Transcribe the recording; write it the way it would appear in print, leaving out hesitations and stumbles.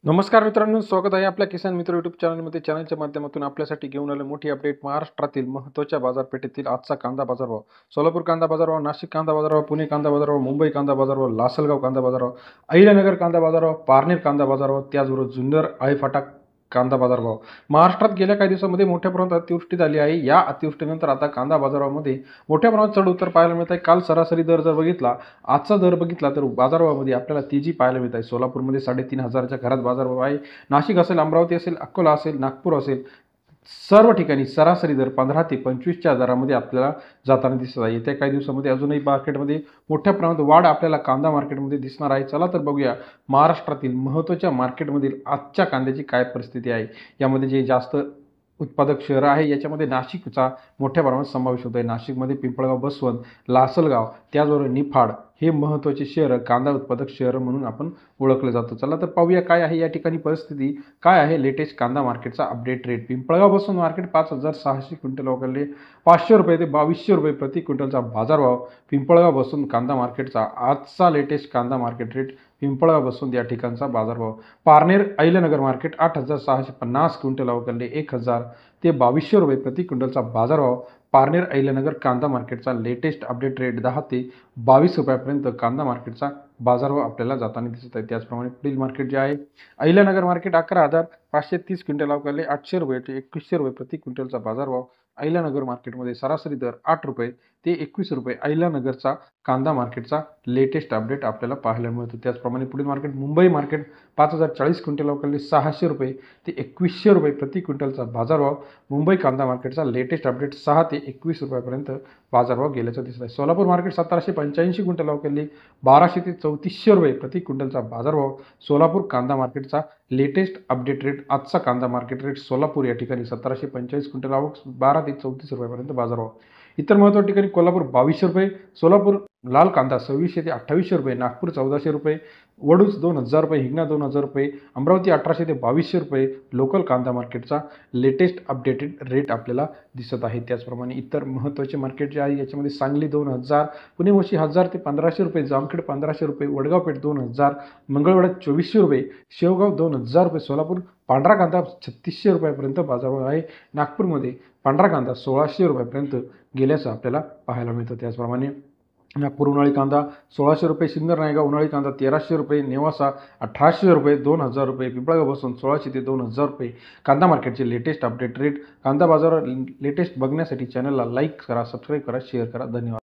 नमस्कार मित्रांनो, स्वागत आहे आपल्या किसान मित्र यूट्यूब चॅनलमध्ये. चॅनलच्या माध्यमातून आपल्यासाठी घेऊन आलं मोठी अपडेट. महाराष्ट्रातील महत्त्वाच्या बाजारपेठेतील आजचा कांदा बाजारभाव. सोलापूर कांदा बाजारभाव, नाशिक कांदा बाजारभाव, पुणे कांदा बाजारभाव, मुंबई कांदा बाजारभाव, लासलगाव कांदा बाजारभाव, अहिल्यानगर कांदा बाजारभाव, पारनेर कांदा बाजारभाव, त्याचबरोबर जुन्नर आळेफाटा कांदा बाजारभाव. महाराष्ट्रात गेल्या काही दिवसांमध्ये मोठ्या प्रमाणात अतिवृष्टी झाली आहे. या अतिवृष्टीनंतर आता कांदा बाजारामध्ये मोठ्या प्रमाणात चढ उतार पाहायला मिळत आहे. काल सरासरी दर जर बघितला, आजचा दर बघितला तर बाजारभावामध्ये आपल्याला तेजी पाहायला मिळत आहे. सोलापूरमध्ये 3,500च्या घरात बाजारभाव आहे. नाशिक असेल, अमरावती असेल, अकोला असेल, नागपूर असेल, सर्व ठिकाणी सरासरी दर 15 ते 25च्या दरामध्ये आपल्याला जाताना दिसत आहे. येत्या काही दिवसामध्ये अजूनही मार्केटमध्ये मोठ्या प्रमाणात वाढ आपल्याला कांदा मार्केटमध्ये दिसणार आहे. चला तर बघूया महाराष्ट्रातील महत्त्वाच्या मार्केटमधील आजच्या कांद्याची काय परिस्थिती आहे. यामध्ये जे जास्त उत्पादक शहर आहे याच्यामध्ये नाशिकचा मोठ्या प्रमाणात समावेश होतो आहे. नाशिकमध्ये पिंपळगाव, बसवंत, लासलगाव, त्याचबरोबर निफाड हे महत्त्वाचे शहर, कांदा उत्पादक शहर म्हणून आपण ओळखलं जातं. चला तर पाहूया काय आहे या ठिकाणी परिस्थिती, काय आहे लेटेस्ट कांदा मार्केटचा update rate. Pimpalgaon Baswant market 5,600 quintal वगैरे 500 रुपये ते 2200 रुपये प्रति क्विंटलचा बाजारभाव. पिंपळगाव बसवंत कांदा मार्केटचा आजचा लेटेस्ट कांदा मार्केट रेट पिंपळगाव बसवंत या ठिकाणचा बाजारभाव. पारनेर अहिल्यानगर मार्केट 8,650 क्विंटल अवघडले 1,000 ते 2200 रुपये प्रति क्विंटलचा बाजारभाव. पारनेर अहिल्यानगर कांदा मार्केटचा लेटेस्ट अपडेट रेट 10 ते 22 रुपयापर्यंत कांदा मार्केटचा बाजारभाव आपल्याला जाताना दिसत आहे. त्याचप्रमाणे पुढील मार्केट जे आहे अहिल्यानगर मार्केट 11,530 क्विंटल अवघडले 800 रुपये ते 2100 रुपये प्रति क्विंटलचा बाजारभाव. अहिल्यानगर मार्केटमध्ये सरासरी दर 8 रुपये ते 21 रुपये अहिल्यानगरचा कांदा मार्केटचा लेटेस्ट अपडेट आपल्याला पाहायला मिळतो. त्याचप्रमाणे पुढील मार्केट मुंबई मार्केट 5,040 क्विंटल अवघडले 600 रुपये ते 2100 रुपये प्रति क्विंटलचा बाजारभाव. मुंबई कांदा मार्केटचा लेटेस्ट अपडेट 6 ते 21 रुपयापर्यंत बाजारभाव गेल्याचा दिसत आहे. सोलापूर मार्केट 1785 क्विंटल अवघडले 1200 ते 3400 रुपये प्रति क्विंटलचा बाजारभाव. सोलापूर कांदा मार्केटचा लेटेस्ट अपडेट रेट आजचा कांदा मार्केट रेट सोलापूर या ठिकाणी 1745 क्विंटल आवक 12 ते 34 रुपयापर्यंत बाजारभाव. इतर महत्त्वाच्या ठिकाणी कोल्हापूर 2200 रुपये, सोलापूर लाल कांदा 2600 ते 2800 रुपये, नागपूर 1400 रुपये, वडूज 2000 रुपये, हिंगणा 2000 रुपये, अमरावती 1800 ते 2200 रुपये लोकल कांदा मार्केटचा लेटेस्ट अपडेटेड रेट आपल्याला दिसत आहे. त्याचप्रमाणे इतर महत्त्वाचे मार्केट जे आहे याच्यामध्ये सांगली 2000, पुणे मोशी 1000 ते 1500 रुपये, जामखेड 1500 रुपये, वडगाव पेठ 2000, मंगळवेढा 2400 रुपये, शेवगाव 2000 रुपये, सोलापूर पांढरा कांदा 3600 रुपयापर्यंत बाजारभाव आहे. नागपूरमध्ये पांढरा कांदा 1600 रुपयापर्यंत गेल्याचं आपल्याला पाहायला मिळतं. त्याचप्रमाणे नागपूर उन्हाळी कांदा 1600 रुपये, सिन्नर नायगाव उन्हाळी कांदा 1300 रुपये, नेवासा 1800 रुपये 2000 रुपये, पिंपळगाव बसवंत 1600 ते 2000 रुपये कांदा मार्केटचे लेटेस्ट अपडेट रेट. कांदा बाजार लेटेस्ट बघण्यासाठी चॅनलला लाईक करा, सबस्क्राईब करा, शेअर करा. धन्यवाद.